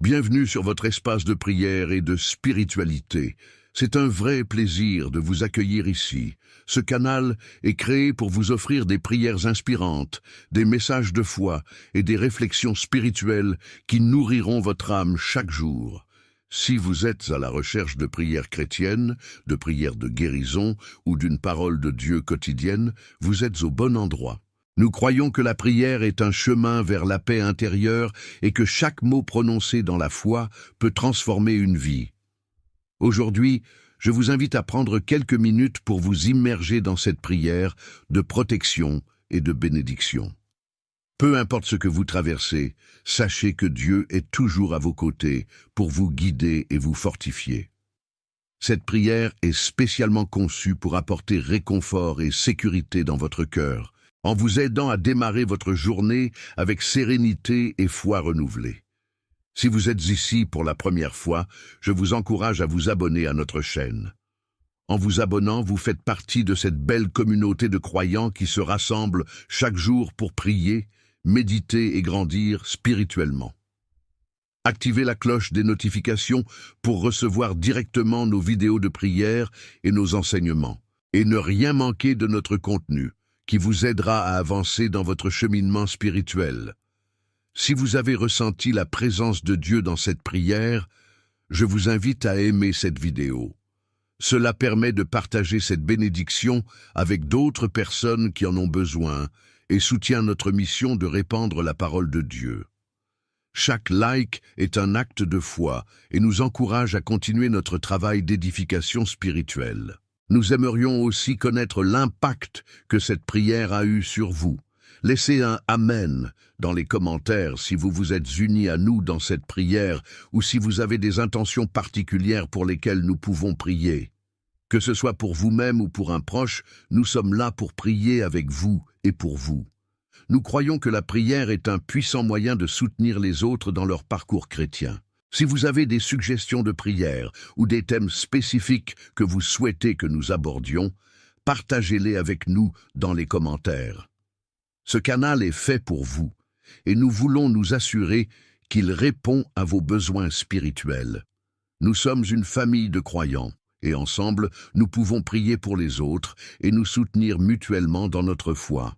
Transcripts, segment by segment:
Bienvenue sur votre espace de prière et de spiritualité. C'est un vrai plaisir de vous accueillir ici. Ce canal est créé pour vous offrir des prières inspirantes, des messages de foi et des réflexions spirituelles qui nourriront votre âme chaque jour. Si vous êtes à la recherche de prières chrétiennes, de prières de guérison ou d'une parole de Dieu quotidienne, vous êtes au bon endroit. Nous croyons que la prière est un chemin vers la paix intérieure et que chaque mot prononcé dans la foi peut transformer une vie. Aujourd'hui, je vous invite à prendre quelques minutes pour vous immerger dans cette prière de protection et de bénédiction. Peu importe ce que vous traversez, sachez que Dieu est toujours à vos côtés pour vous guider et vous fortifier. Cette prière est spécialement conçue pour apporter réconfort et sécurité dans votre cœur, en vous aidant à démarrer votre journée avec sérénité et foi renouvelée. Si vous êtes ici pour la première fois, je vous encourage à vous abonner à notre chaîne. En vous abonnant, vous faites partie de cette belle communauté de croyants qui se rassemblent chaque jour pour prier, méditer et grandir spirituellement. Activez la cloche des notifications pour recevoir directement nos vidéos de prière et nos enseignements, et ne rien manquer de notre contenu, qui vous aidera à avancer dans votre cheminement spirituel. Si vous avez ressenti la présence de Dieu dans cette prière, je vous invite à aimer cette vidéo. Cela permet de partager cette bénédiction avec d'autres personnes qui en ont besoin et soutient notre mission de répandre la parole de Dieu. Chaque like est un acte de foi et nous encourage à continuer notre travail d'édification spirituelle. Nous aimerions aussi connaître l'impact que cette prière a eu sur vous. Laissez un « Amen » dans les commentaires si vous vous êtes unis à nous dans cette prière ou si vous avez des intentions particulières pour lesquelles nous pouvons prier. Que ce soit pour vous-même ou pour un proche, nous sommes là pour prier avec vous et pour vous. Nous croyons que la prière est un puissant moyen de soutenir les autres dans leur parcours chrétien. Si vous avez des suggestions de prière ou des thèmes spécifiques que vous souhaitez que nous abordions, partagez-les avec nous dans les commentaires. Ce canal est fait pour vous et nous voulons nous assurer qu'il répond à vos besoins spirituels. Nous sommes une famille de croyants et ensemble, nous pouvons prier pour les autres et nous soutenir mutuellement dans notre foi.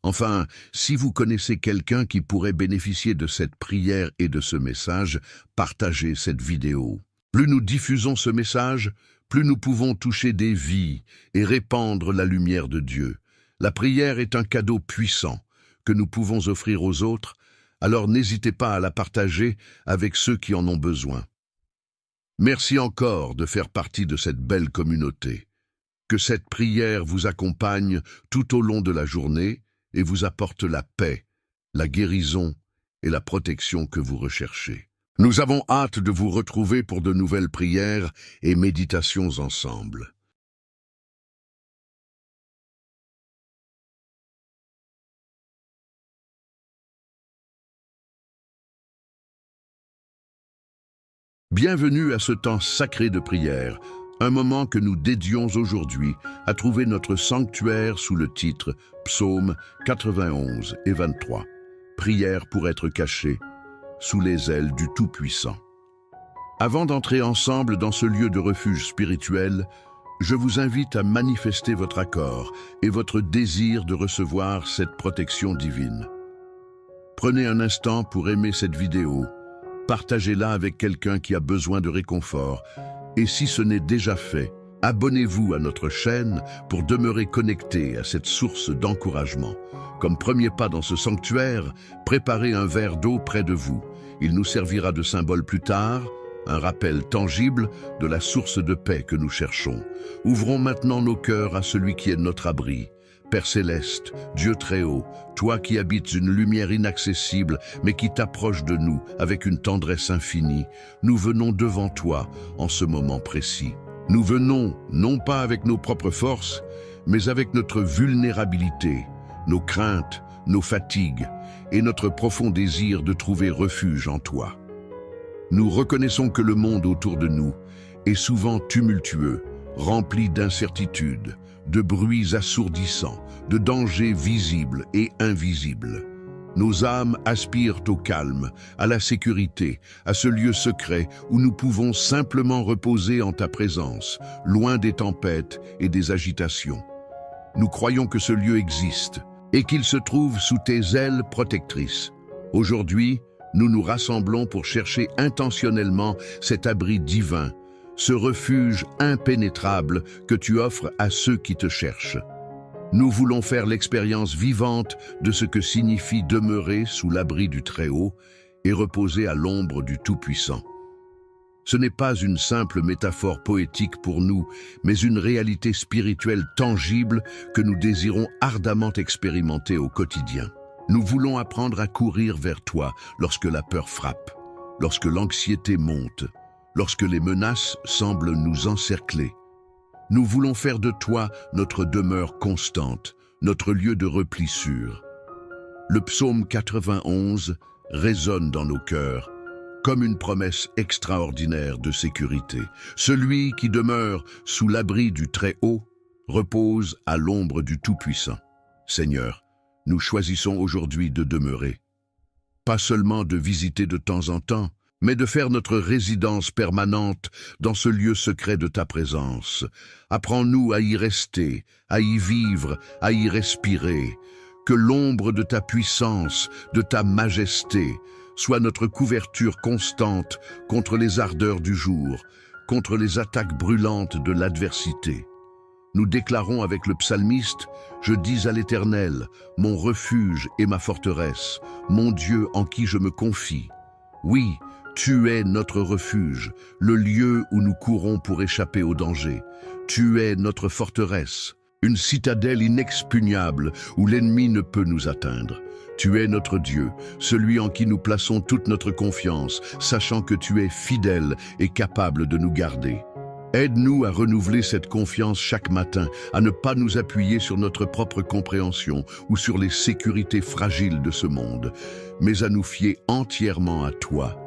Enfin, si vous connaissez quelqu'un qui pourrait bénéficier de cette prière et de ce message, partagez cette vidéo. Plus nous diffusons ce message, plus nous pouvons toucher des vies et répandre la lumière de Dieu. La prière est un cadeau puissant que nous pouvons offrir aux autres, alors n'hésitez pas à la partager avec ceux qui en ont besoin. Merci encore de faire partie de cette belle communauté. Que cette prière vous accompagne tout au long de la journée et vous apporte la paix, la guérison et la protection que vous recherchez. Nous avons hâte de vous retrouver pour de nouvelles prières et méditations ensemble. Bienvenue à ce temps sacré de prière, un moment que nous dédions aujourd'hui à trouver notre sanctuaire sous le titre Psaume 91 et 23. Prière pour être caché sous les ailes du Tout-Puissant. Avant d'entrer ensemble dans ce lieu de refuge spirituel, je vous invite à manifester votre accord et votre désir de recevoir cette protection divine. Prenez un instant pour aimer cette vidéo. Partagez-la avec quelqu'un qui a besoin de réconfort. Et si ce n'est déjà fait, abonnez-vous à notre chaîne pour demeurer connecté à cette source d'encouragement. Comme premier pas dans ce sanctuaire, préparez un verre d'eau près de vous. Il nous servira de symbole plus tard, un rappel tangible de la source de paix que nous cherchons. Ouvrons maintenant nos cœurs à celui qui est notre abri. Père céleste, Dieu très haut, toi qui habites une lumière inaccessible, mais qui t'approche de nous avec une tendresse infinie, nous venons devant toi en ce moment précis. Nous venons, non pas avec nos propres forces, mais avec notre vulnérabilité, nos craintes, nos fatigues et notre profond désir de trouver refuge en toi. Nous reconnaissons que le monde autour de nous est souvent tumultueux, rempli d'incertitudes, de bruits assourdissants, de dangers visibles et invisibles. Nos âmes aspirent au calme, à la sécurité, à ce lieu secret où nous pouvons simplement reposer en ta présence, loin des tempêtes et des agitations. Nous croyons que ce lieu existe et qu'il se trouve sous tes ailes protectrices. Aujourd'hui, nous nous rassemblons pour chercher intentionnellement cet abri divin, ce refuge impénétrable que tu offres à ceux qui te cherchent. Nous voulons faire l'expérience vivante de ce que signifie demeurer sous l'abri du Très-Haut et reposer à l'ombre du Tout-Puissant. Ce n'est pas une simple métaphore poétique pour nous, mais une réalité spirituelle tangible que nous désirons ardemment expérimenter au quotidien. Nous voulons apprendre à courir vers toi lorsque la peur frappe, lorsque l'anxiété monte, lorsque les menaces semblent nous encercler. Nous voulons faire de toi notre demeure constante, notre lieu de repli sûr. Le psaume 91 résonne dans nos cœurs comme une promesse extraordinaire de sécurité. Celui qui demeure sous l'abri du Très-Haut repose à l'ombre du Tout-Puissant. Seigneur, nous choisissons aujourd'hui de demeurer. Pas seulement de visiter de temps en temps, mais de faire notre résidence permanente dans ce lieu secret de ta présence. Apprends-nous à y rester, à y vivre, à y respirer. Que l'ombre de ta puissance, de ta majesté, soit notre couverture constante contre les ardeurs du jour, contre les attaques brûlantes de l'adversité. Nous déclarons avec le psalmiste, « Je dis à l'Éternel, mon refuge et ma forteresse, mon Dieu en qui je me confie. » Oui, tu es notre refuge, le lieu où nous courons pour échapper au danger. Tu es notre forteresse, une citadelle inexpugnable où l'ennemi ne peut nous atteindre. Tu es notre Dieu, celui en qui nous plaçons toute notre confiance, sachant que tu es fidèle et capable de nous garder. Aide-nous à renouveler cette confiance chaque matin, à ne pas nous appuyer sur notre propre compréhension ou sur les sécurités fragiles de ce monde, mais à nous fier entièrement à toi.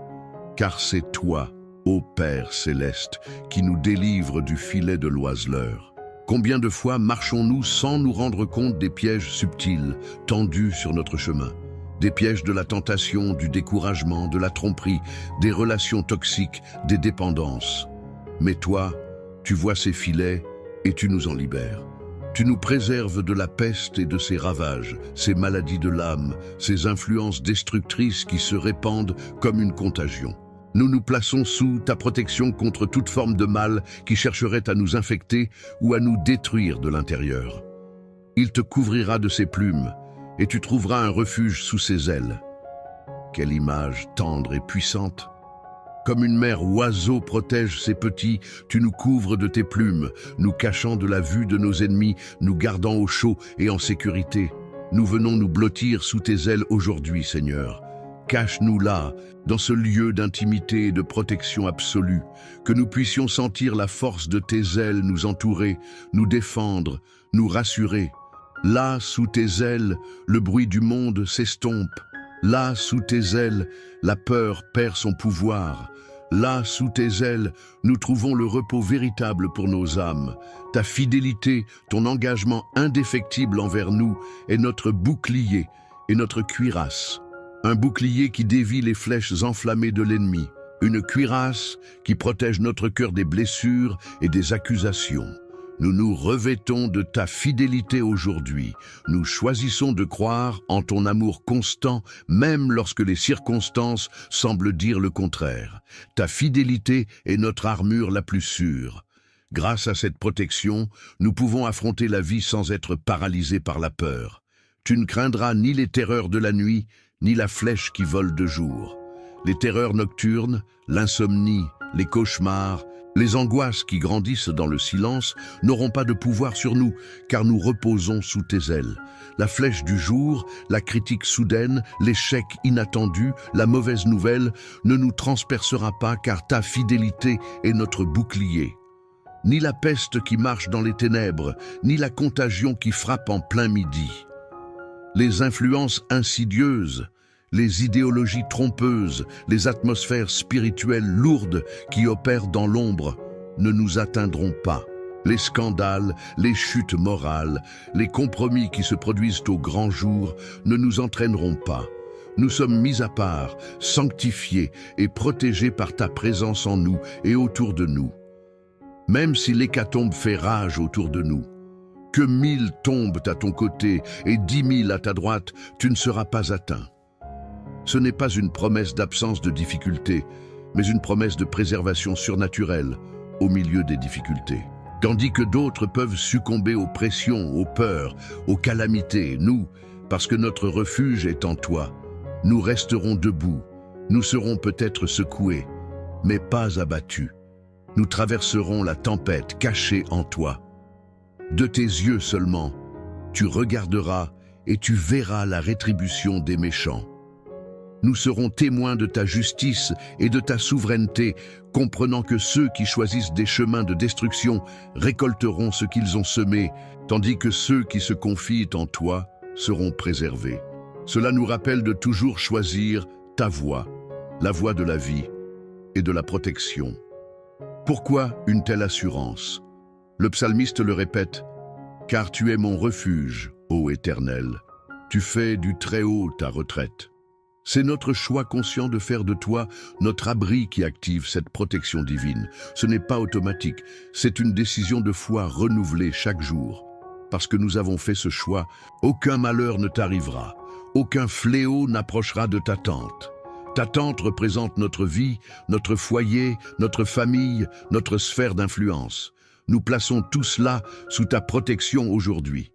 Car c'est toi, ô Père céleste, qui nous délivre du filet de l'oiseleur. Combien de fois marchons-nous sans nous rendre compte des pièges subtils tendus sur notre chemin? Des pièges de la tentation, du découragement, de la tromperie, des relations toxiques, des dépendances. Mais toi, tu vois ces filets et tu nous en libères. Tu nous préserves de la peste et de ses ravages, ces maladies de l'âme, ces influences destructrices qui se répandent comme une contagion. Nous nous plaçons sous ta protection contre toute forme de mal qui chercherait à nous infecter ou à nous détruire de l'intérieur. Il te couvrira de ses plumes et tu trouveras un refuge sous ses ailes. Quelle image tendre et puissante! Comme une mère oiseau protège ses petits, tu nous couvres de tes plumes, nous cachant de la vue de nos ennemis, nous gardant au chaud et en sécurité. Nous venons nous blottir sous tes ailes aujourd'hui, Seigneur. Cache-nous là, dans ce lieu d'intimité et de protection absolue, que nous puissions sentir la force de tes ailes nous entourer, nous défendre, nous rassurer. Là, sous tes ailes, le bruit du monde s'estompe. Là, sous tes ailes, la peur perd son pouvoir. Là, sous tes ailes, nous trouvons le repos véritable pour nos âmes. Ta fidélité, ton engagement indéfectible envers nous est notre bouclier et notre cuirasse. Un bouclier qui dévie les flèches enflammées de l'ennemi. Une cuirasse qui protège notre cœur des blessures et des accusations. Nous nous revêtons de ta fidélité aujourd'hui. Nous choisissons de croire en ton amour constant, même lorsque les circonstances semblent dire le contraire. Ta fidélité est notre armure la plus sûre. Grâce à cette protection, nous pouvons affronter la vie sans être paralysés par la peur. Tu ne craindras ni les terreurs de la nuit, ni la flèche qui vole de jour. Les terreurs nocturnes, l'insomnie, les cauchemars, les angoisses qui grandissent dans le silence n'auront pas de pouvoir sur nous, car nous reposons sous tes ailes. La flèche du jour, la critique soudaine, l'échec inattendu, la mauvaise nouvelle ne nous transpercera pas, car ta fidélité est notre bouclier. Ni la peste qui marche dans les ténèbres, ni la contagion qui frappe en plein midi. Les influences insidieuses, les idéologies trompeuses, les atmosphères spirituelles lourdes qui opèrent dans l'ombre ne nous atteindront pas. Les scandales, les chutes morales, les compromis qui se produisent au grand jour ne nous entraîneront pas. Nous sommes mis à part, sanctifiés et protégés par ta présence en nous et autour de nous. Même si l'hécatombe fait rage autour de nous, que 1000 tombent à ton côté et 10 000 à ta droite, tu ne seras pas atteint. Ce n'est pas une promesse d'absence de difficultés, mais une promesse de préservation surnaturelle au milieu des difficultés. Tandis que d'autres peuvent succomber aux pressions, aux peurs, aux calamités, nous, parce que notre refuge est en toi, nous resterons debout, nous serons peut-être secoués, mais pas abattus. Nous traverserons la tempête cachée en toi. De tes yeux seulement, tu regarderas et tu verras la rétribution des méchants. Nous serons témoins de ta justice et de ta souveraineté, comprenant que ceux qui choisissent des chemins de destruction récolteront ce qu'ils ont semé, tandis que ceux qui se confient en toi seront préservés. Cela nous rappelle de toujours choisir ta voie, la voie de la vie et de la protection. Pourquoi une telle assurance? Le psalmiste le répète, « Car tu es mon refuge, ô Éternel, tu fais du Très-Haut ta retraite. » C'est notre choix conscient de faire de toi notre abri qui active cette protection divine. Ce n'est pas automatique, c'est une décision de foi renouvelée chaque jour. Parce que nous avons fait ce choix, aucun malheur ne t'arrivera, aucun fléau n'approchera de ta tente. Ta tente représente notre vie, notre foyer, notre famille, notre sphère d'influence. Nous plaçons tout cela sous ta protection aujourd'hui.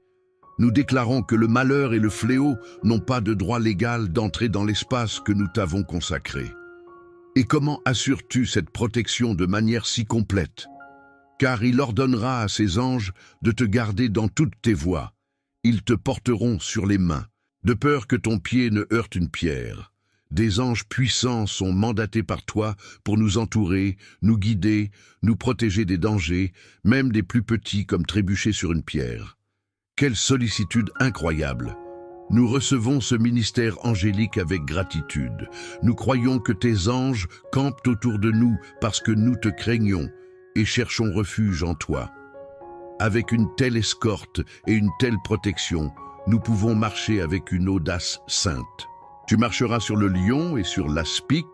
Nous déclarons que le malheur et le fléau n'ont pas de droit légal d'entrer dans l'espace que nous t'avons consacré. Et comment assures-tu cette protection de manière si complète? Car il ordonnera à ses anges de te garder dans toutes tes voies. Ils te porteront sur les mains, de peur que ton pied ne heurte une pierre. Des anges puissants sont mandatés par toi pour nous entourer, nous guider, nous protéger des dangers, même des plus petits comme trébucher sur une pierre. Quelle sollicitude incroyable! Nous recevons ce ministère angélique avec gratitude. Nous croyons que tes anges campent autour de nous parce que nous te craignons et cherchons refuge en toi. Avec une telle escorte et une telle protection, nous pouvons marcher avec une audace sainte. Tu marcheras sur le lion et sur l'aspic,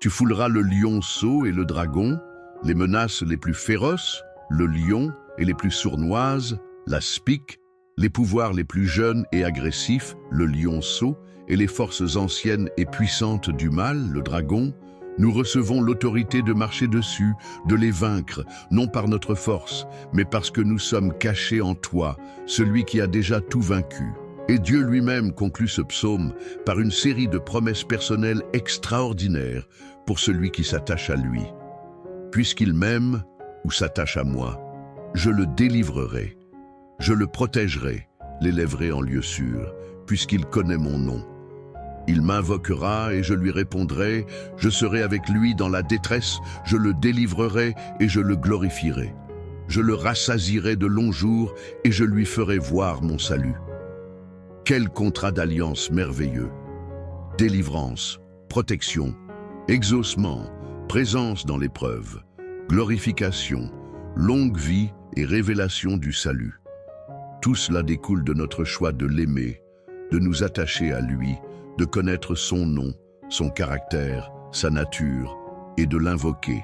tu fouleras le lionceau et le dragon, les menaces les plus féroces, le lion et les plus sournoises, l'aspic, les pouvoirs les plus jeunes et agressifs, le lionceau, et les forces anciennes et puissantes du mal, le dragon. Nous recevons l'autorité de marcher dessus, de les vaincre, non par notre force, mais parce que nous sommes cachés en toi, celui qui a déjà tout vaincu. Et Dieu lui-même conclut ce psaume par une série de promesses personnelles extraordinaires pour celui qui s'attache à lui. Puisqu'il m'aime ou s'attache à moi, je le délivrerai. Je le protégerai, l'élèverai en lieu sûr, puisqu'il connaît mon nom. Il m'invoquera et je lui répondrai, je serai avec lui dans la détresse, je le délivrerai et je le glorifierai. Je le rassasierai de longs jours et je lui ferai voir mon salut. Quel contrat d'alliance merveilleux! Délivrance, protection, exaucement, présence dans l'épreuve, glorification, longue vie et révélation du salut. Tout cela découle de notre choix de l'aimer, de nous attacher à lui, de connaître son nom, son caractère, sa nature et de l'invoquer.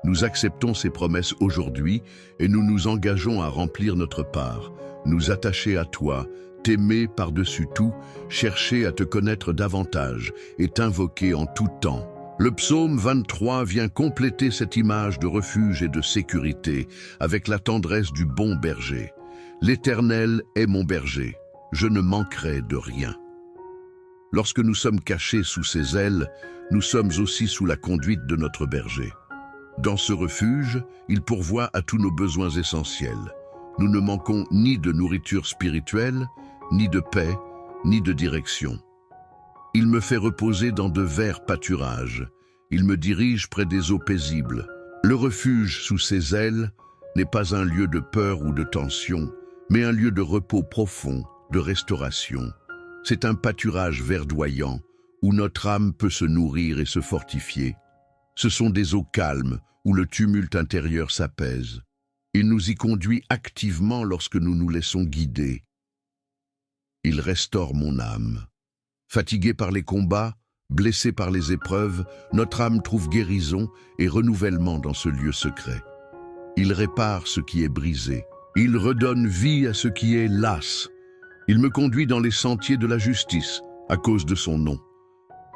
Nous acceptons ces promesses aujourd'hui et nous nous engageons à remplir notre part, nous attacher à toi, t'aimer par-dessus tout, chercher à te connaître davantage et t'invoquer en tout temps. Le psaume 23 vient compléter cette image de refuge et de sécurité avec la tendresse du bon berger. L'Éternel est mon berger, je ne manquerai de rien. Lorsque nous sommes cachés sous ses ailes, nous sommes aussi sous la conduite de notre berger. Dans ce refuge, il pourvoit à tous nos besoins essentiels. Nous ne manquons ni de nourriture spirituelle, ni de paix, ni de direction. Il me fait reposer dans de verts pâturages. Il me dirige près des eaux paisibles. Le refuge sous ses ailes n'est pas un lieu de peur ou de tension, mais un lieu de repos profond, de restauration. C'est un pâturage verdoyant où notre âme peut se nourrir et se fortifier. Ce sont des eaux calmes où le tumulte intérieur s'apaise. Il nous y conduit activement lorsque nous nous laissons guider. Il restaure mon âme. Fatigué par les combats, blessé par les épreuves, notre âme trouve guérison et renouvellement dans ce lieu secret. Il répare ce qui est brisé. Il redonne vie à ce qui est las. Il me conduit dans les sentiers de la justice, à cause de son nom.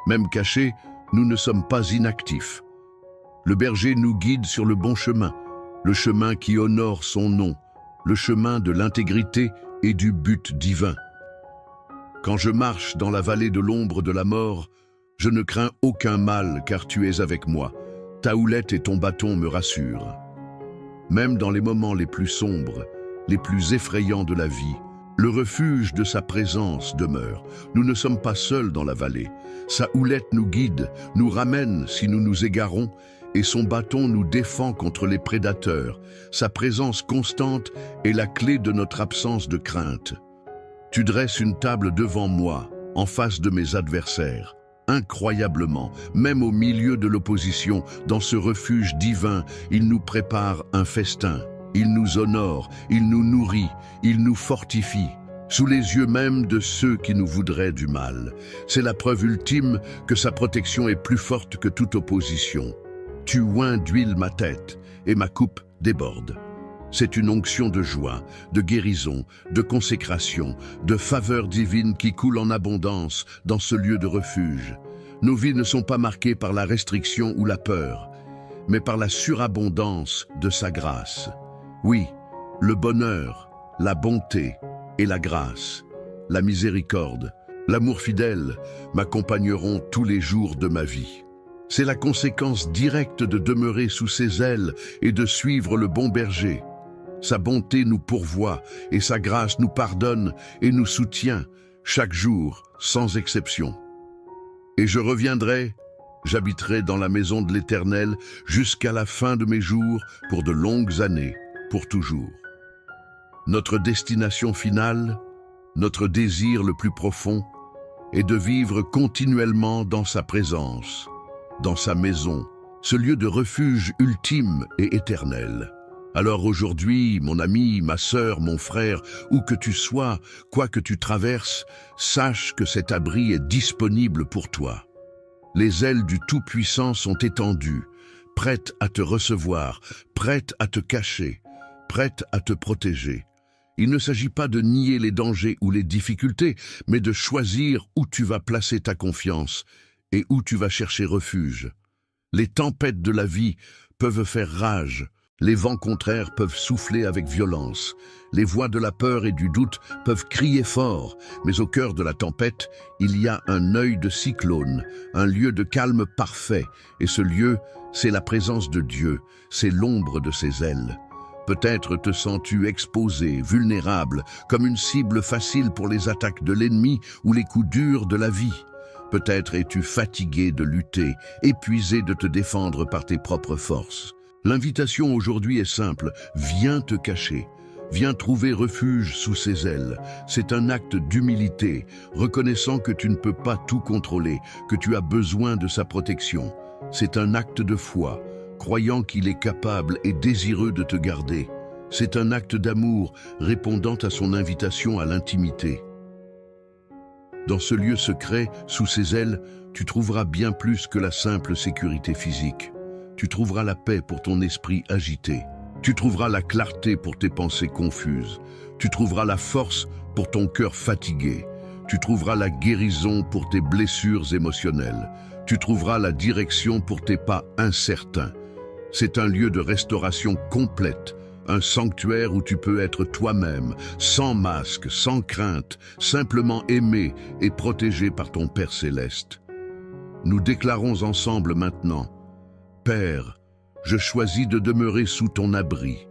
Même cachés, nous ne sommes pas inactifs. Le berger nous guide sur le bon chemin, le chemin qui honore son nom, le chemin de l'intégrité et du but divin. Quand je marche dans la vallée de l'ombre de la mort, je ne crains aucun mal car tu es avec moi. Ta houlette et ton bâton me rassurent. Même dans les moments les plus sombres, les plus effrayants de la vie, le refuge de sa présence demeure. Nous ne sommes pas seuls dans la vallée. Sa houlette nous guide, nous ramène si nous nous égarons, et son bâton nous défend contre les prédateurs. Sa présence constante est la clé de notre absence de crainte. Tu dresses une table devant moi, en face de mes adversaires. Incroyablement, même au milieu de l'opposition, dans ce refuge divin, il nous prépare un festin. Il nous honore, il nous nourrit, il nous fortifie, sous les yeux même de ceux qui nous voudraient du mal. C'est la preuve ultime que sa protection est plus forte que toute opposition. Tu oins d'huile ma tête, et ma coupe déborde. C'est une onction de joie, de guérison, de consécration, de faveur divine qui coule en abondance dans ce lieu de refuge. Nos vies ne sont pas marquées par la restriction ou la peur, mais par la surabondance de sa grâce. Oui, le bonheur, la bonté et la grâce, la miséricorde, l'amour fidèle m'accompagneront tous les jours de ma vie. C'est la conséquence directe de demeurer sous ses ailes et de suivre le bon berger. Sa bonté nous pourvoit et sa grâce nous pardonne et nous soutient chaque jour, sans exception. Et je reviendrai, j'habiterai dans la maison de l'Éternel jusqu'à la fin de mes jours pour de longues années, pour toujours. Notre destination finale, notre désir le plus profond, est de vivre continuellement dans sa présence, dans sa maison, ce lieu de refuge ultime et éternel. Alors aujourd'hui, mon ami, ma sœur, mon frère, où que tu sois, quoi que tu traverses, sache que cet abri est disponible pour toi. Les ailes du Tout-Puissant sont étendues, prêtes à te recevoir, prêtes à te cacher, prêtes à te protéger. Il ne s'agit pas de nier les dangers ou les difficultés, mais de choisir où tu vas placer ta confiance et où tu vas chercher refuge. Les tempêtes de la vie peuvent faire rage, les vents contraires peuvent souffler avec violence, les voix de la peur et du doute peuvent crier fort, mais au cœur de la tempête, il y a un œil de cyclone, un lieu de calme parfait, et ce lieu, c'est la présence de Dieu, c'est l'ombre de ses ailes. Peut-être te sens-tu exposé, vulnérable, comme une cible facile pour les attaques de l'ennemi ou les coups durs de la vie. Peut-être es-tu fatigué de lutter, épuisé de te défendre par tes propres forces. L'invitation aujourd'hui est simple, viens te cacher, viens trouver refuge sous ses ailes. C'est un acte d'humilité, reconnaissant que tu ne peux pas tout contrôler, que tu as besoin de sa protection. C'est un acte de foi, croyant qu'il est capable et désireux de te garder. C'est un acte d'amour, répondant à son invitation à l'intimité. Dans ce lieu secret, sous ses ailes, tu trouveras bien plus que la simple sécurité physique. Tu trouveras la paix pour ton esprit agité. Tu trouveras la clarté pour tes pensées confuses. Tu trouveras la force pour ton cœur fatigué. Tu trouveras la guérison pour tes blessures émotionnelles. Tu trouveras la direction pour tes pas incertains. C'est un lieu de restauration complète, un sanctuaire où tu peux être toi-même, sans masque, sans crainte, simplement aimé et protégé par ton Père céleste. Nous déclarons ensemble maintenant: Père, je choisis de demeurer sous ton abri.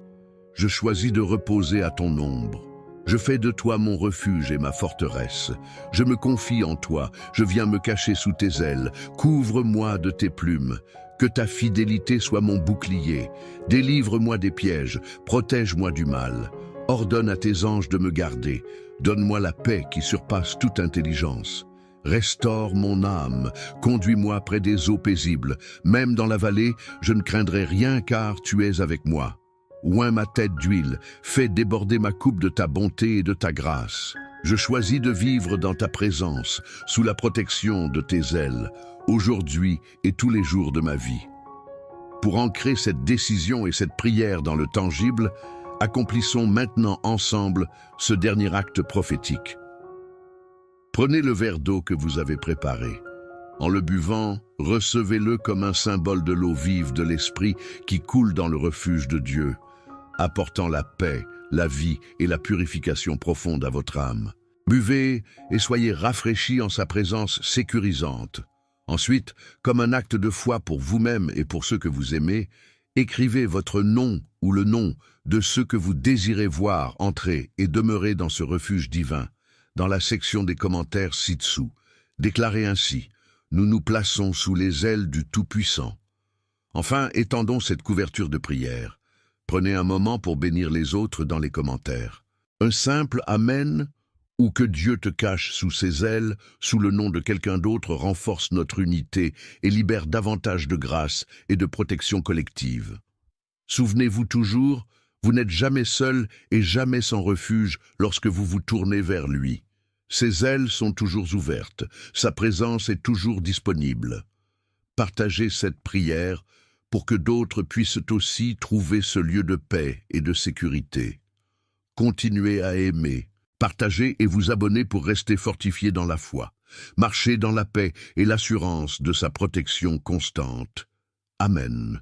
Je choisis de reposer à ton ombre. Je fais de toi mon refuge et ma forteresse. Je me confie en toi, je viens me cacher sous tes ailes. Couvre-moi de tes plumes. Que ta fidélité soit mon bouclier. Délivre-moi des pièges, protège-moi du mal. Ordonne à tes anges de me garder. Donne-moi la paix qui surpasse toute intelligence. Restaure mon âme, conduis-moi près des eaux paisibles. Même dans la vallée, je ne craindrai rien car tu es avec moi. Oins ma tête d'huile, fais déborder ma coupe de ta bonté et de ta grâce. Je choisis de vivre dans ta présence, sous la protection de tes ailes, aujourd'hui et tous les jours de ma vie. Pour ancrer cette décision et cette prière dans le tangible, accomplissons maintenant ensemble ce dernier acte prophétique. Prenez le verre d'eau que vous avez préparé. En le buvant, recevez-le comme un symbole de l'eau vive de l'Esprit qui coule dans le refuge de Dieu, apportant la paix, la vie et la purification profonde à votre âme. Buvez et soyez rafraîchis en sa présence sécurisante. Ensuite, comme un acte de foi pour vous-même et pour ceux que vous aimez, écrivez votre nom ou le nom de ceux que vous désirez voir entrer et demeurer dans ce refuge divin, dans la section des commentaires ci-dessous. Déclarez ainsi: nous nous plaçons sous les ailes du Tout-Puissant. Enfin, étendons cette couverture de prière. Prenez un moment pour bénir les autres dans les commentaires. Un simple Amen ou que Dieu te cache sous ses ailes, sous le nom de quelqu'un d'autre, renforce notre unité et libère davantage de grâce et de protection collective. Souvenez-vous toujours, vous n'êtes jamais seul et jamais sans refuge lorsque vous vous tournez vers lui. Ses ailes sont toujours ouvertes, sa présence est toujours disponible. Partagez cette prière pour que d'autres puissent aussi trouver ce lieu de paix et de sécurité. Continuez à aimer, partagez et vous abonnez pour rester fortifiés dans la foi. Marchez dans la paix et l'assurance de sa protection constante. Amen.